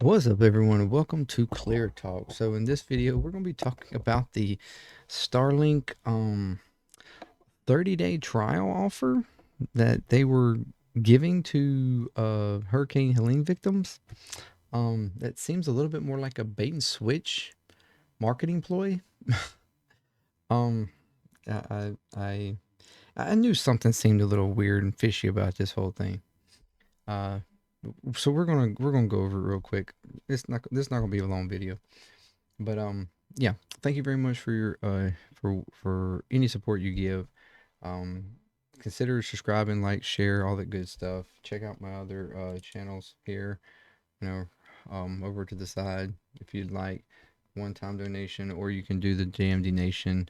What's up, everyone, and welcome to Clear Talk. So in this video, we're going to be talking about the Starlink 30-day trial offer that they were giving to Hurricane Helene victims. That seems a little bit more like a bait and switch marketing ploy. Um, I I I knew something seemed a little weird and fishy about this whole thing. Uh, so we're gonna go over it real quick. This not gonna be a long video. But yeah, thank you very much for your for any support you give. Um, Consider subscribing, like, share, all that good stuff. Check out my other channels here, over to the side if you'd like one-time donation, or you can do the JMD Nation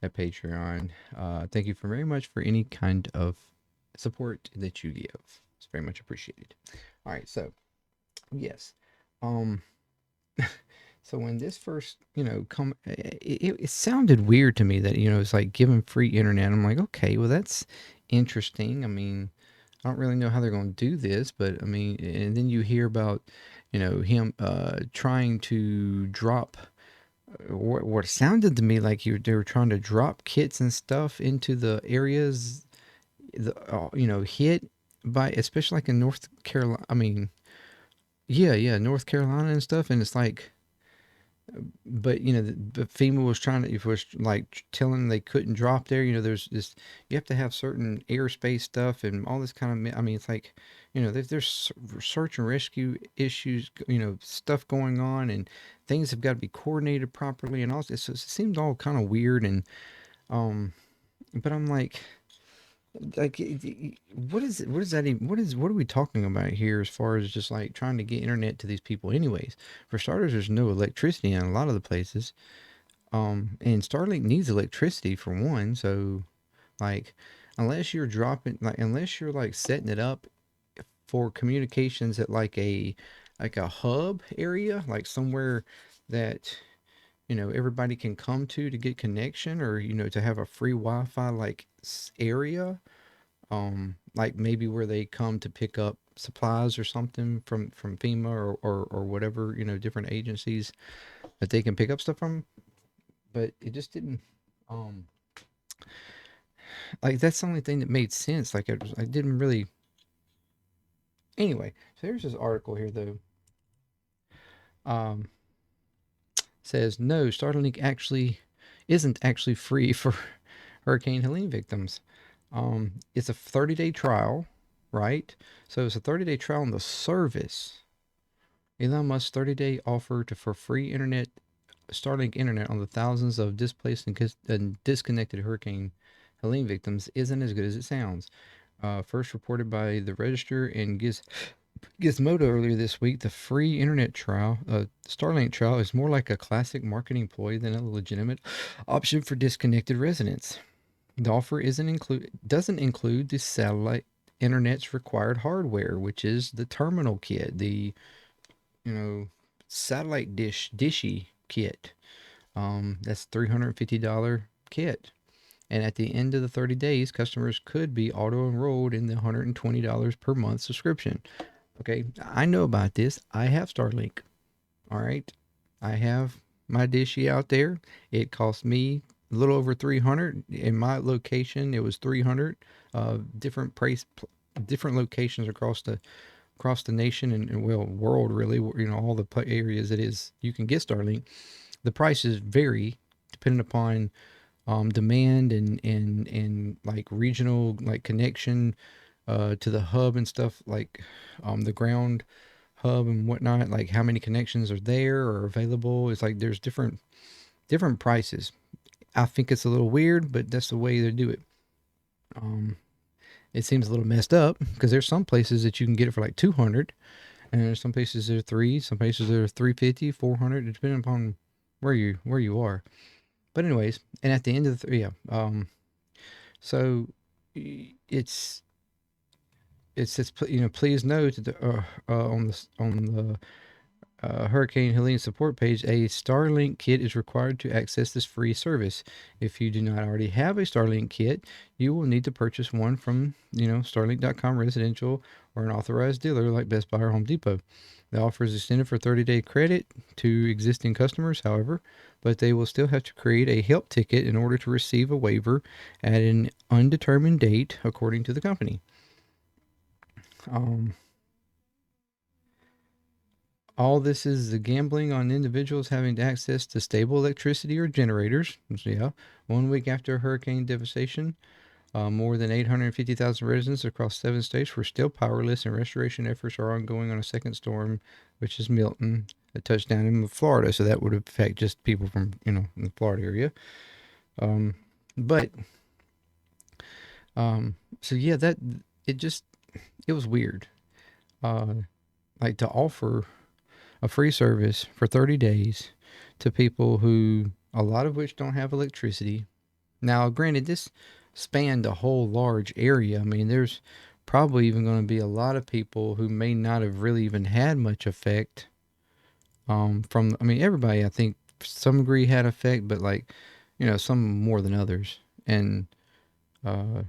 at Patreon. Thank you very much for any kind of support that you give. It's very much appreciated. All right, so yes. Um, So when this first, it sounded weird to me that, it's like giving free internet. I'm like, okay, well, that's interesting. I mean, I don't really know how they're going to do this, but I mean, and then you hear about, him trying to drop what sounded to me like they were trying to drop kits and stuff into the areas, hit by, especially like in North Carolina. I mean, yeah, North Carolina and stuff. And it's like, but the FEMA was trying to, was like telling them they couldn't drop there. There's this, you have to have certain airspace stuff and all this kind of. I mean, it's like, there's search and rescue issues, stuff going on, and things have got to be coordinated properly, and all. It seems all kind of weird, and um, but I'm like, what is it? What is that even? What are we talking about here as far as just like trying to get internet to these people? Anyways, for starters, there's no electricity in a lot of the places. And Starlink needs electricity for one. So, like, unless you're like setting it up for communications at like a hub area, like somewhere that everybody can come to get connection, or to have a free Wi-Fi like area, like maybe where they come to pick up supplies or something from FEMA, or whatever, different agencies that they can pick up stuff from. But it just didn't, um like, that's the only thing that made sense. Like, I didn't really. Anyway, so here's this article here, though. um Says no, Starlink actually isn't actually free for Hurricane Helene victims. It's a 30-day trial, right? So it's a 30-day trial on the service. Elon Musk's 30-day offer for free internet, Starlink internet, on the thousands of displaced and disconnected Hurricane Helene victims isn't as good as it sounds. First reported by the Register and Gizmodo earlier this week, the free internet trial, Starlink trial, is more like a classic marketing ploy than a legitimate option for disconnected residents. The offer doesn't include the satellite internet's required hardware, which is the terminal kit, the you know satellite dishy kit. That's $350 kit. And at the end of the 30 days, customers could be auto enrolled in the $120 per month subscription. Okay, I know about this. I have Starlink. All right, I have my dishy out there. It cost me a little over 300 in my location. It was 300. Different price, different locations across the nation, and well, world, really. All the areas it is you can get Starlink. The prices vary depending upon demand and like regional, like, connection to the hub and stuff, like the ground hub and whatnot, like how many connections are there or available. It's like there's different prices. I think it's a little weird, but that's the way they do it. Um, it seems a little messed up because there's some places that you can get it for like 200, and there's some places that are three, some places that are 350, 400, depending upon where you are. But anyways, and at the end of yeah, so it's it says, please note that on the Hurricane Helene support page, a Starlink kit is required to access this free service. If you do not already have a Starlink kit, you will need to purchase one from, Starlink.com residential or an authorized dealer like Best Buy or Home Depot. The offer is extended for 30-day credit to existing customers, however, but they will still have to create a help ticket in order to receive a waiver at an undetermined date, according to the company. Um, all this is the gambling on individuals having access to stable electricity or generators. So, yeah, 1 week after hurricane devastation, more than 850,000 residents across 7 states were still powerless, and restoration efforts are ongoing on a second storm, which is Milton, that touched down in Florida. So that would affect just people from, in the Florida area. Um, but so yeah, that it just it was weird. Uh, like to offer a free service for 30 days to people who a lot of which don't have electricity. Now, granted, this spanned a whole large area. I mean, there's probably even going to be a lot of people who may not have really even had much effect from, I mean, everybody, I think, to some degree had effect, but like, some more than others. And uh,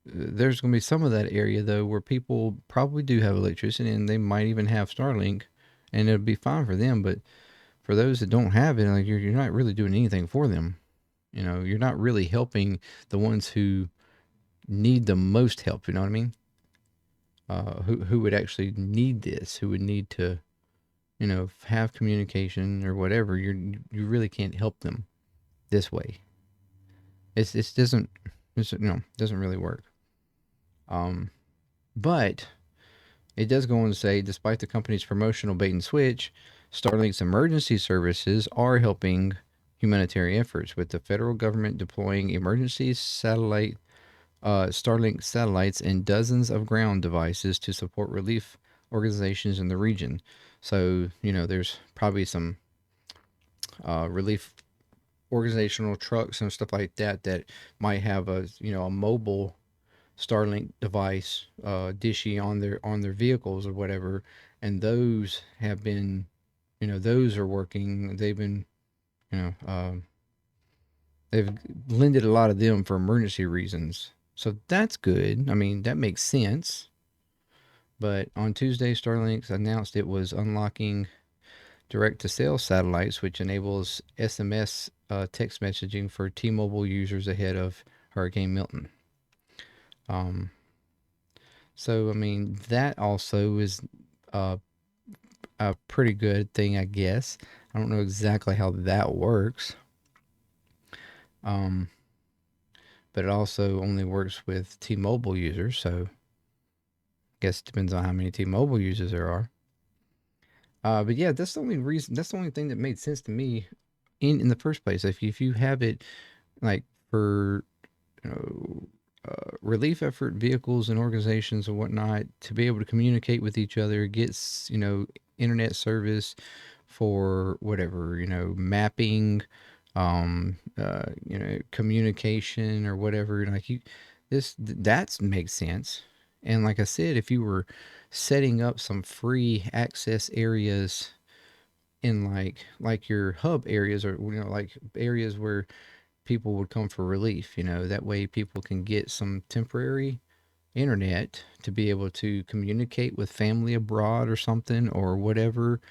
there's going to be some of that area, though, where people probably do have electricity and they might even have Starlink and it'll be fine for them. But for those that don't have it, like you're not really doing anything for them. You're not really helping the ones who need the most help. You know what I mean? Who would actually need this? Who would need to, have communication or whatever? You really can't help them this way. It doesn't really work. Um, but it does go on to say, despite the company's promotional bait and switch, Starlink's emergency services are helping humanitarian efforts, with the federal government deploying emergency Starlink satellites and dozens of ground devices to support relief organizations in the region. So, there's probably some relief organizational trucks and stuff like that that might have a mobile Starlink device, dishy on their vehicles or whatever, and those have been, those are working. They've been, you know, they've lended a lot of them for emergency reasons. So that's good. I mean, that makes sense. But on Tuesday, Starlink announced it was unlocking direct-to-cell satellites, which enables SMS text messaging for T-Mobile users ahead of Hurricane Milton. Um, so, I mean, that also is uh, a pretty good thing, I guess. I don't know exactly how that works. Um, but it also only works with T-Mobile users, so I guess it depends on how many T-Mobile users there are. But yeah, that's the only reason. That's the only thing that made sense to me in the first place. If you have it like for you know relief effort vehicles and organizations and whatnot to be able to communicate with each other, gets internet service for whatever mapping, communication or whatever. Like that makes sense. And like I said, if you were setting up some free access areas in like your hub areas, or like areas where people would come for relief, that way people can get some temporary internet to be able to communicate with family abroad or something or whatever,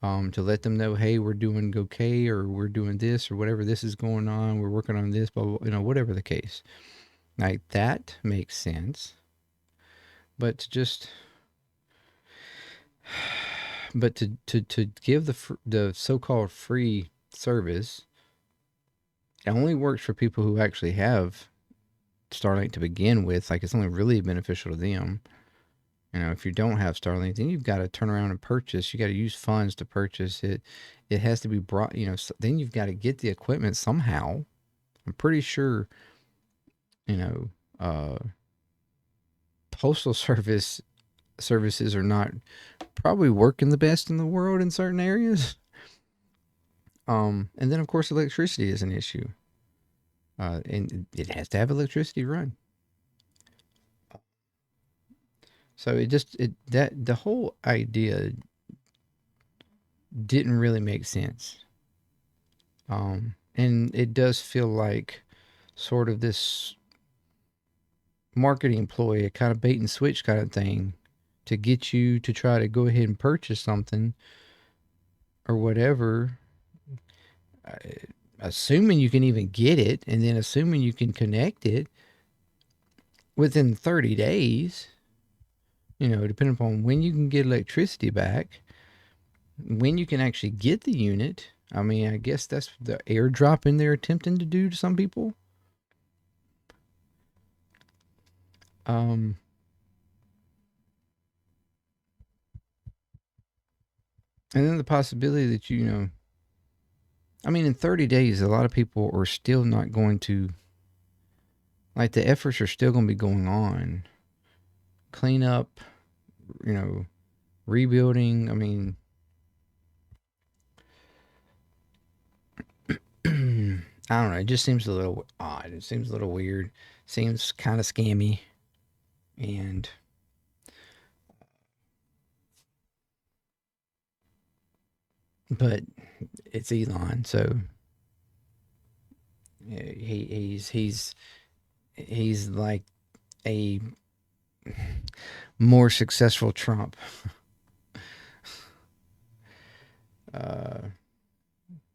to let them know, hey, we're doing okay, or we're doing this, or whatever, this is going on, we're working on this, but whatever the case. Like that makes sense. But to just but to give the so-called free service, it only works for people who actually have Starlink to begin with. Like, it's only really beneficial to them. If you don't have Starlink, then you've got to turn around and purchase. You got to use funds to purchase it. It has to be brought. Then you've got to get the equipment somehow. I'm pretty sure. You know, uh, postal services are not probably working the best in the world in certain areas. And then of course electricity is an issue. And it has to have electricity run. So that the whole idea didn't really make sense. And it does feel like sort of this marketing ploy, a kind of bait and switch kind of thing, to get you to try to go ahead and purchase something or whatever, assuming you can even get it, and then assuming you can connect it within 30 days, depending upon when you can get electricity back, when you can actually get the unit. I mean, I guess that's the airdropping they're attempting to do to some people. Um, and then the possibility that I mean, in 30 days, a lot of people are still not going to, like, the efforts are still going to be going on. Clean up, you know, rebuilding. I mean, I don't know. It just seems a little odd. It seems a little weird. Seems kind of scammy. And, but it's Elon, so he's like a more successful Trump. Uh,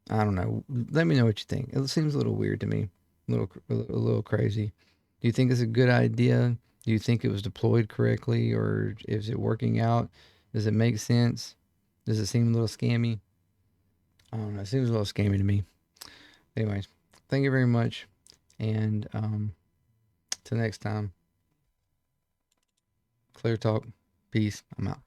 I don't know. Let me know what you think. It seems a little weird to me, a little crazy. Do you think it's a good idea? Do you think it was deployed correctly, or is it working out? Does it make sense? Does it seem a little scammy? I don't know. It seems a little scammy to me. Anyways, thank you very much, and till next time. Clear talk. Peace. I'm out.